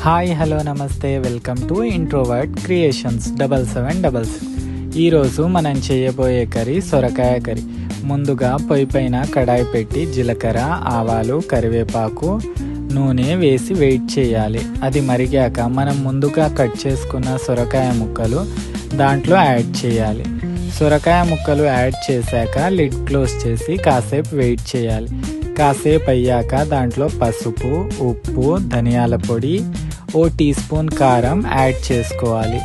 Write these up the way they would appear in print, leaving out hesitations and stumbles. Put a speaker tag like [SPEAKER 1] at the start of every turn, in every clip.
[SPEAKER 1] Hi hello నమస్తే, welcome to introvert creations 7766. ఈరోజు మనం చేయబోయే కర్రీ సొరకాయ కర్రీ. ముందుగా పొయ్యి పైన కడాయి పెట్టి జీలకర్ర, ఆవాలు, కరివేపాకు, నూనె వేసి వెయిట్ చేయాలి. అది మరిగాక మనం ముందుగా కట్ చేసుకున్న సొరకాయ ముక్కలు దాంట్లో యాడ్ చేయాలి. సొరకాయ ముక్కలు యాడ్ చేశాక లిడ్ క్లోజ్ చేసి కాసేపు వెయిట్ చేయాలి. కాసేపు అయ్యాక దాంట్లో పసుపు, ఉప్పు, ధనియాల పొడి, ఓ టీ స్పూన్ కారం యాడ్ చేసుకోవాలి.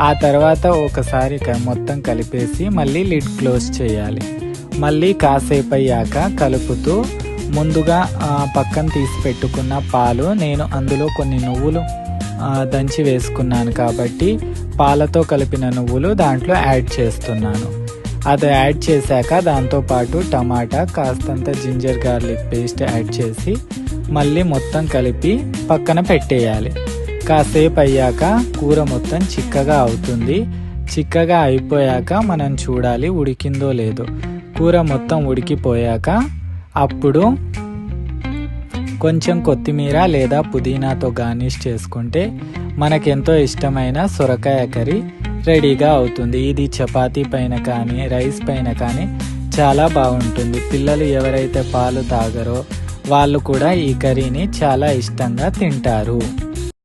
[SPEAKER 1] ఆ తర్వాత ఒకసారి మొత్తం కలిపేసి మళ్ళీ లిడ్ క్లోజ్ చేయాలి. మళ్ళీ కాసేపు అయ్యాక కలుపుతూ ముందుగా పక్కన తీసి పెట్టుకున్న పాలు, నేను అందులో కొన్ని నువ్వులు దంచి వేసుకున్నాను కాబట్టి పాలతో కలిపిన నువ్వులు దాంట్లో యాడ్ చేస్తున్నాను. అది యాడ్ చేశాక దాంతోపాటు టమాటా, కాస్తంత జింజర్ గార్లిక్ పేస్ట్ యాడ్ చేసి మళ్ళీ మొత్తం కలిపి పక్కన పెట్టేయాలి. కాసేపు అయ్యాక కూర మొత్తం చిక్కగా అవుతుంది. చిక్కగా అయిపోయాక మనం చూడాలి ఉడికిందో లేదో. కూర మొత్తం ఉడికిపోయాక అప్పుడు కొంచెం కొత్తిమీర లేదా పుదీనాతో గార్నిష్ చేసుకుంటే మనకెంతో ఇష్టమైన సొరకాయ కర్రీ రెడీగా అవుతుంది. ఇది చపాతీ పైన కానీ రైస్ పైన కానీ చాలా బాగుంటుంది. పిల్లలు ఎవరైతే పాలు తాగరో వాళ్ళు కూడా ఈ కర్రీని చాలా ఇష్టంగా తింటారు.